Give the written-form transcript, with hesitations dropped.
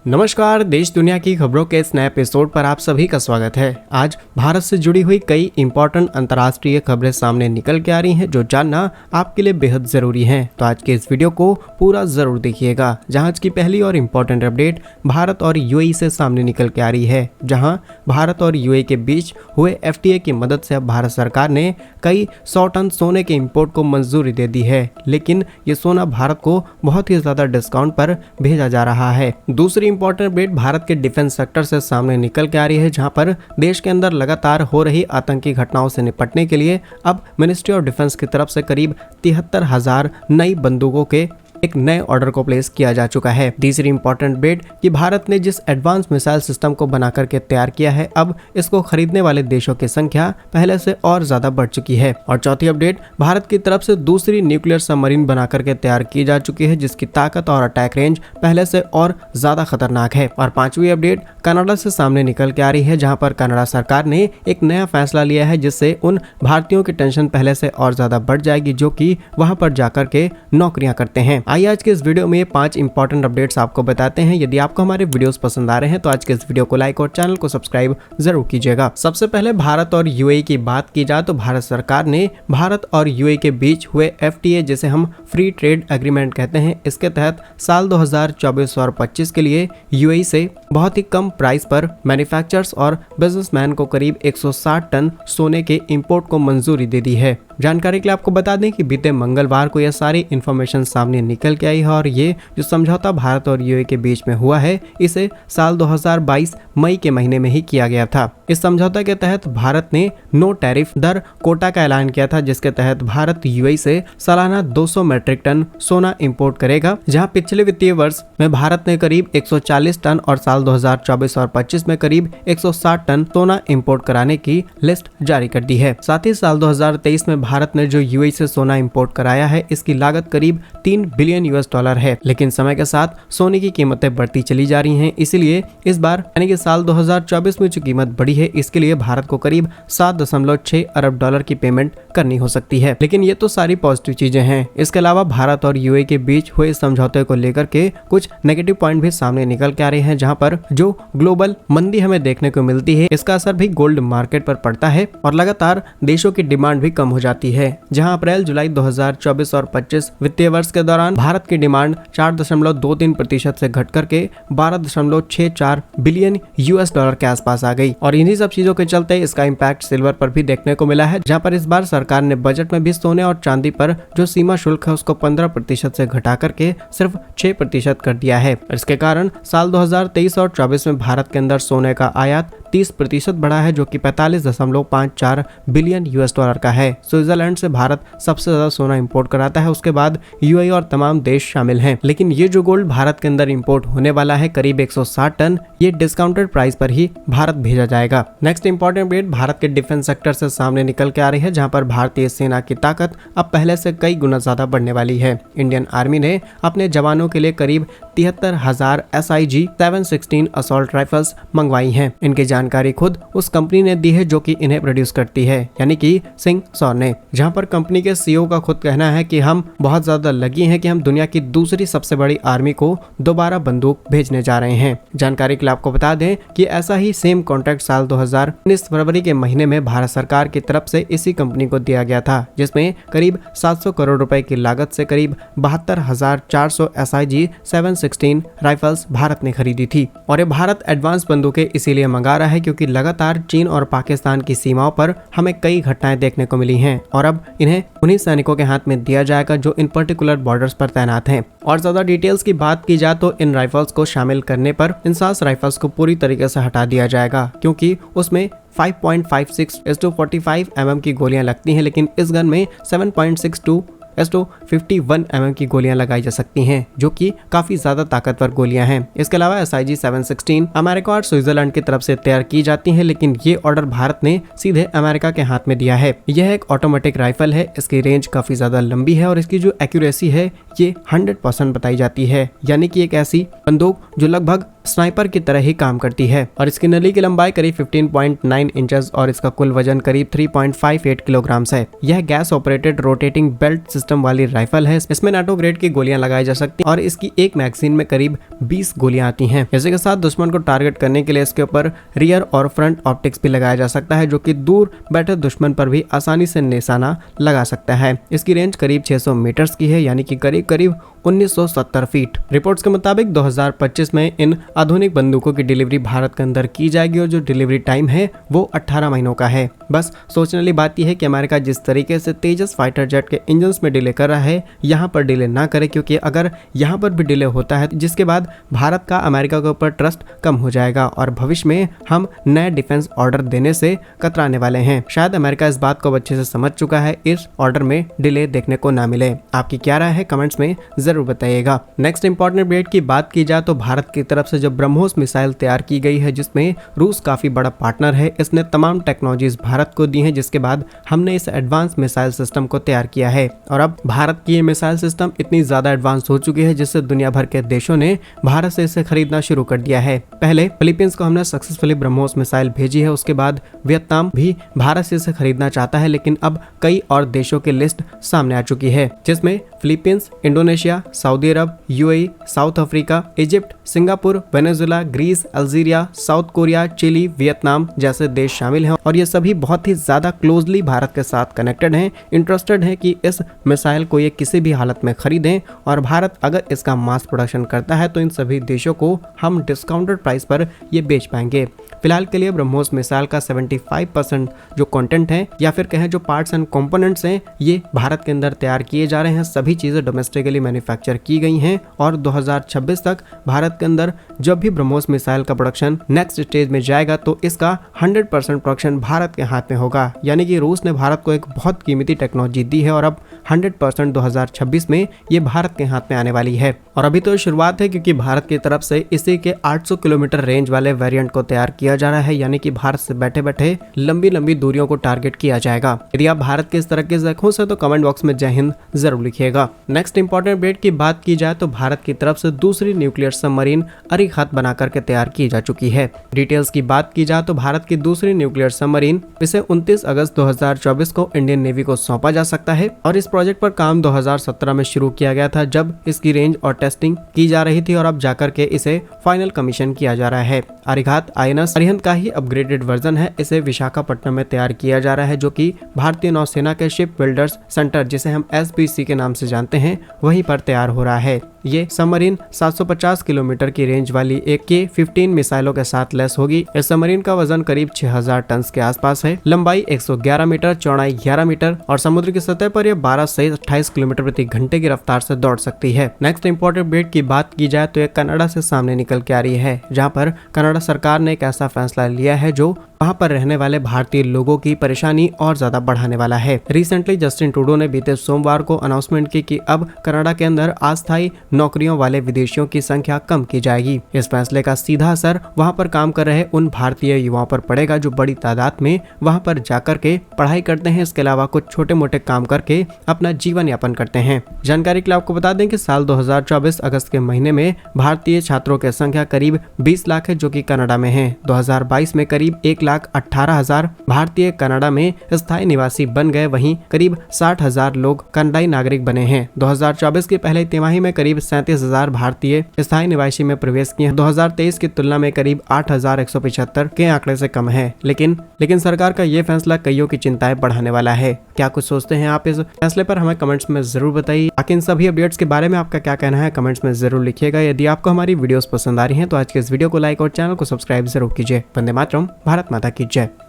नमस्कार, देश दुनिया की खबरों के इस नए एपिसोड पर आप सभी का स्वागत है। आज भारत से जुड़ी हुई कई इंपॉर्टेंट अंतर्राष्ट्रीय खबरें सामने निकल के आ रही हैं जो जानना आपके लिए बेहद जरूरी है। तो आज के इस वीडियो को पूरा जरूर देखिएगा। जहां आज की पहली और इम्पोर्टेंट अपडेट भारत और यूएई से सामने निकल के आ रही है, जहां भारत और यूएई के बीच हुए एफटीए की मदद से अब भारत सरकार ने कई 100 टन सोने के इंपोर्ट को मंजूरी दे दी है, लेकिन ये सोना भारत को बहुत ही ज्यादा डिस्काउंट पर भेजा जा रहा है। दूसरी इंपॉर्टेंट अपडेट भारत के डिफेंस सेक्टर से सामने निकल के आ रही है, जहां पर देश के अंदर लगातार हो रही आतंकी घटनाओं से निपटने के लिए अब मिनिस्ट्री ऑफ डिफेंस की तरफ से करीब 73,000 नई बंदूकों के एक नए ऑर्डर को प्लेस किया जा चुका है। तीसरी इंपॉर्टेंट अपडेट कि भारत ने जिस एडवांस मिसाइल सिस्टम को बना करके तैयार किया है, अब इसको खरीदने वाले देशों की संख्या पहले से और ज्यादा बढ़ चुकी है। और चौथी अपडेट भारत की तरफ से दूसरी न्यूक्लियर सबमरीन बना करके तैयार की जा चुकी है, जिसकी ताकत और अटैक रेंज पहले से और ज्यादा खतरनाक है। और पांचवी अपडेट कनाडा से सामने निकल के आ रही है, जहां पर कनाडा सरकार ने एक नया फैसला लिया है, जिससे उन भारतीयों की टेंशन पहले से और ज्यादा बढ़ जाएगी जो कि वहां पर जाकर के नौकरियां करते हैं। आइए आज के इस वीडियो में 5 इंपॉर्टेंट अपडेट्स आपको बताते हैं। यदि आपको हमारे वीडियोस पसंद आ रहे हैं तो आज के इस वीडियो को लाइक और चैनल को सब्सक्राइब जरूर कीजिएगा। सबसे पहले भारत और यूएई की बात की जाए तो भारत सरकार ने भारत और यूएई के बीच हुए एफटीए, जिसे हम फ्री ट्रेड एग्रीमेंट कहते हैं, इसके तहत साल 2024 और 25 के लिए यूएई से बहुत ही कम प्राइस पर मैन्युफैक्चरर्स और बिजनेसमैन को करीब 160 टन सोने के इंपोर्ट को मंजूरी दे दी है। जानकारी के लिए आपको बता दें कि बीते मंगलवार को यह सारी इंफॉर्मेशन सामने निकल के आई है और ये जो समझौता भारत और यूएई के बीच में हुआ है, इसे साल 2022 मई के महीने में ही किया गया था। इस समझौता के तहत भारत ने नो टैरिफ दर कोटा का ऐलान किया था, जिसके तहत भारत यूएई से सालाना 200 मैट्रिक टन सोना इंपोर्ट करेगा, जहां पिछले वित्तीय वर्ष में भारत ने करीब 140 टन और साल 2024 और 25 में करीब 160 टन सोना इंपोर्ट कराने की लिस्ट जारी कर दी है। साथ ही साल 2023 में भारत ने जो यूएई से सोना इंपोर्ट कराया है, इसकी लागत करीब $3 बिलियन है। लेकिन समय के साथ सोने की कीमतें बढ़ती चली जा रही हैं, इसीलिए इस बार यानी कि साल 2024 में जो कीमत बढ़ी है, इसके लिए भारत को करीब $7.6 अरब की पेमेंट करनी हो सकती है। लेकिन ये तो सारी पॉजिटिव चीजें हैं। इसके अलावा भारत और यूएई के बीच हुए समझौते को लेकर के कुछ नेगेटिव पॉइंट भी सामने निकल के आ रहे हैं, जहां पर जो ग्लोबल मंदी हमें देखने को मिलती है, इसका असर भी गोल्ड मार्केट पर पड़ता है और लगातार देशों की डिमांड भी कम हो जाती है। जहां अप्रैल जुलाई 2024 और 25 वित्तीय वर्ष के दौरान भारत की डिमांड 4.23% से घट करके 12.64 बिलियन $, के आसपास आ गई। और इन्हीं सब चीजों के चलते इसका इम्पैक्ट सिल्वर पर भी देखने को मिला है, जहां पर इस बार सरकार ने बजट में भी सोने और चांदी पर जो सीमा शुल्क है उसको 15% से घटा करके सिर्फ 6% कर दिया है। इसके कारण साल 2023 और 24 में भारत के अंदर सोने का आयात 30% बढ़ा है, जो कि 45.54 बिलियन $, का है। स्विट्जरलैंड से भारत सबसे ज्यादा सोना इंपोर्ट कराता है, उसके बाद यूएई और तमाम देश शामिल हैं। लेकिन ये जो गोल्ड भारत के अंदर इंपोर्ट होने वाला है करीब 160 टन, ये डिस्काउंटेड प्राइस पर ही भारत भेजा जाएगा। नेक्स्ट इंपॉर्टेंट अपडेट भारत के डिफेंस सेक्टर से सामने निकल के आ रही है, जहां पर भारतीय सेना की ताकत अब पहले से कई गुना ज्यादा बढ़ने वाली है। इंडियन आर्मी ने अपने जवानों के लिए करीब 73,000 SIG 716 असॉल्ट राइफल्स मंगवाई हैं। इनकी जानकारी खुद उस कंपनी ने दी है जो कि इन्हें प्रोड्यूस करती है, यानी कि सिंह सौर ने। जहां पर कंपनी के सीईओ का खुद कहना है कि हम बहुत ज्यादा लगी हैं कि हम दुनिया की दूसरी सबसे बड़ी आर्मी को दोबारा बंदूक भेजने जा रहे हैं। जानकारी के लिए आपको बता दें कि ऐसा ही सेम कॉन्ट्रैक्ट साल 2019 फरवरी के महीने में भारत सरकार की तरफ से इसी कंपनी को दिया गया था, जिसमें करीब 700 करोड़ रुपए की लागत से करीब 72,400 SIG 716 राइफल्स भारत ने खरीदी थी। और ये भारत एडवांस बंदूकें इसीलिए मंगा रहा है क्योंकि लगातार चीन और पाकिस्तान की सीमाओं पर हमें कई घटनाएं देखने को मिली हैं और अब इन्हें उन्हीं सैनिकों के हाथ में दिया जाएगा जो इन पर्टिकुलर बॉर्डर्स पर तैनात हैं। और ज्यादा डिटेल्स की बात की जाए तो इन राइफल्स को शामिल करने पर इंसास राइफल्स को पूरी तरीके से हटा दिया जाएगा, क्योंकि उसमें 5.56:45 mm की गोलियां लगती हैं, लेकिन इस गन में 7.62:51 mm की गोलियां लगाई जा सकती हैं, जो कि काफी ज्यादा ताकतवर गोलियां हैं। इसके अलावा SIG 716 अमेरिका और स्विट्जरलैंड की तरफ से तैयार की जाती हैं, लेकिन ये ऑर्डर भारत ने सीधे अमेरिका के हाथ में दिया है। यह एक ऑटोमेटिक राइफल है, इसकी रेंज काफी ज्यादा लंबी है और इसकी जो एक्यूरेसी है ये 100% बताई जाती है, यानी कि एक ऐसी बंदूक जो लगभग स्नाइपर की तरह ही काम करती है और इसकी नली की लंबाई करीब 15.9 इंचेस और इसका कुल वजन करीब 3.58 किलोग्राम है। यह gas operated rotating belt system वाली राइफल है। इसमें नाटो ग्रेड की गोलियां लगाई जा सकती हैं और इसकी एक मैगजीन में करीब 20 गोलियां आती हैं। इसी के साथ दुश्मन को टारगेट करने के लिए इसके ऊपर रियर और फ्रंट ऑप्टिक्स भी लगाया जा सकता है, जो कि दूर बैठे दुश्मन पर भी आसानी से निशाना लगा सकता है। इसकी रेंज करीब 600 मीटर्स की है, यानी कि करीब करीब 1970 फीट। रिपोर्ट्स के मुताबिक 2025 में इन आधुनिक बंदूकों की डिलीवरी भारत के अंदर की जाएगी और जो डिलीवरी टाइम है वो 18 महीनों का है। बस सोचने वाली बात यह है कि अमेरिका जिस तरीके से तेजस फाइटर जेट के इंजन्स में डिले कर रहा है, यहाँ पर डिले ना करे, क्योंकि अगर यहाँ पर भी डिले होता है जिसके बाद भारत का अमेरिका के ऊपर ट्रस्ट कम हो जाएगा और भविष्य में हम नए डिफेंस ऑर्डर देने से कतराने वाले हैं। शायद अमेरिका इस बात को अच्छे से समझ चुका है, इस ऑर्डर में डिले देखने को ना मिले। आपकी क्या राय है कमेंट्स में जरूर बताइएगा। नेक्स्ट इंपॉर्टेंट अपडेट की बात की जाए तो भारत की तरफ से जो ब्रह्मोस मिसाइल तैयार की गई है, जिसमें रूस काफी बड़ा पार्टनर है, इसने तमाम टेक्नोलॉजीज भारत को दी हैं, जिसके बाद हमने इस एडवांस मिसाइल सिस्टम को तैयार किया है और अब भारत की ये मिसाइल सिस्टम इतनी ज्यादा एडवांस हो चुकी है जिससे दुनिया भर के देशों ने भारत से इसे खरीदना शुरू कर दिया है। पहले फिलीपींस को हमने सक्सेसफुली ब्रह्मोस मिसाइल भेजी है, उसके बाद वियतनाम भी भारत से इसे खरीदना चाहता है, लेकिन अब कई और देशों की लिस्ट सामने आ चुकी है, जिसमें Philippines, Indonesia, Saudi Arab, UAE, South Africa, Egypt, Singapore, Venezuela, Greece, Algeria, South Korea, Chile, Vietnam जैसे देश शामिल हैं और ये सभी बहुत ही ज्यादा क्लोजली भारत के साथ कनेक्टेड हैं, इंटरेस्टेड हैं कि इस मिसाइल को ये किसी भी हालत में खरीदें और भारत अगर इसका मास प्रोडक्शन करता है तो इन सभी देशों को हम डिस्काउंटेड प्राइस पर ये बेच पाएंगे। फिलहाल के लिए ब्रह्मोस मिसाइल का 75% जो कंटेंट है या फिर कहें जो पार्ट्स एंड कंपोनेंट्स हैं, ये भारत के अंदर तैयार किए जा रहे हैं। सभी चीजें डोमेस्टिकली मैन्युफैक्चर की गई हैं और 2026 तक भारत के अंदर जब भी ब्रह्मोस मिसाइल का प्रोडक्शन नेक्स्ट स्टेज में जाएगा तो इसका 100% प्रोडक्शन भारत के हाथ में होगा, यानी कि रूस ने भारत को एक बहुत कीमती टेक्नोलॉजी दी है और अब 100% 2026 में ये भारत के हाथ में आने वाली है। और अभी तो शुरुआत है, क्योंकि भारत की तरफ से इसी के 800 किलोमीटर रेंज वाले वेरिएंट को तैयार किया जा रहा है, यानी कि भारत से बैठे बैठे लंबी लंबी दूरियों को टारगेट किया जाएगा। यदि आप भारत के इस तरह के खुश है तो कमेंट बॉक्स में जय हिंद जरूर लिखिएगा। नेक्स्ट इंपॉर्टेंट अपडेट की बात की जाए तो भारत की तरफ से दूसरी न्यूक्लियर सबमरीन अरिहंत बना करके तैयार की जा चुकी है। डिटेल्स की बात की जाए तो भारत की दूसरी न्यूक्लियर सबमरीन इसे 29 अगस्त 2024 को इंडियन नेवी को सौंपा जा सकता है और इस प्रोजेक्ट पर काम 2017 में शुरू किया गया था, जब इसकी रेंज और टेस्टिंग की जा रही थी और अब जाकर के इसे फाइनल कमीशन किया जा रहा है। अरिहंत का ही अपग्रेडेड वर्जन है। इसे विशाखापट्टनम में तैयार किया जा रहा है, जो कि भारतीय नौसेना के शिप बिल्डर्स सेंटर, जिसे हम SBC के नाम से जानते हैं, वहीं पर तैयार हो रहा है। ये सबमरीन 750 किलोमीटर की रेंज वाली एक K-15 मिसाइलों के साथ लैस होगी। इस सबमरीन का वजन करीब 6000 टन के आसपास है, लंबाई 111 मीटर, चौड़ाई 11 मीटर और समुद्र की सतह पर यह 12 से 28 किलोमीटर प्रति घंटे की रफ्तार से दौड़ सकती है। नेक्स्ट इंपॉर्टेंट अपडेट की बात की जाए तो यह कनाडा से सामने निकल के आ रही है, जहां पर कनाडा सरकार ने एक ऐसा फैसला लिया है जो वहां पर रहने वाले भारतीय लोगों की परेशानी और ज्यादा बढ़ाने वाला है। रिसेंटली जस्टिन ट्रूडो ने बीते सोमवार को अनाउंसमेंट की कि अब कनाडा के अंदर अस्थायी नौकरियों वाले विदेशियों की संख्या कम की जाएगी। इस फैसले का सीधा असर वहां पर काम कर रहे उन भारतीय युवाओं पर पड़ेगा जो बड़ी तादाद में वहां पर जाकर के पढ़ाई करते हैं, इसके अलावा कुछ छोटे मोटे काम करके अपना जीवन यापन करते हैं। जानकारी के लिए आपको बता दें कि साल 2024 अगस्त के महीने में भारतीय छात्रों की संख्या करीब 20 लाख है, जो कि कनाडा में है। 2022 में करीब 1,18,000 भारतीय कनाडा में स्थायी निवासी बन गए, वहीं करीब 60,000 लोग कनाडाई नागरिक बने हैं। 2024 की पहले तिमाही में करीब 37,000 भारतीय स्थायी निवासी में प्रवेश किए हैं। 2023 की तुलना में करीब 8,175 के आंकड़े से कम है। लेकिन सरकार का ये फैसला कईयों की चिंताएं बढ़ाने वाला है। क्या कुछ सोचते हैं आप इस फैसले पर, हमें कमेंट्स में जरूर बताइए। बाकी इन सभी अपडेट्स के बारे में आपका क्या कहना है कमेंट्स में जरूर लिखिएगा। यदि आपको हमारी वीडियोस पसंद आ रही हैं तो आज के इस वीडियो को लाइक और चैनल को सब्सक्राइब जरूर कीजिए। वंदे मातरम, भारत माता की जय।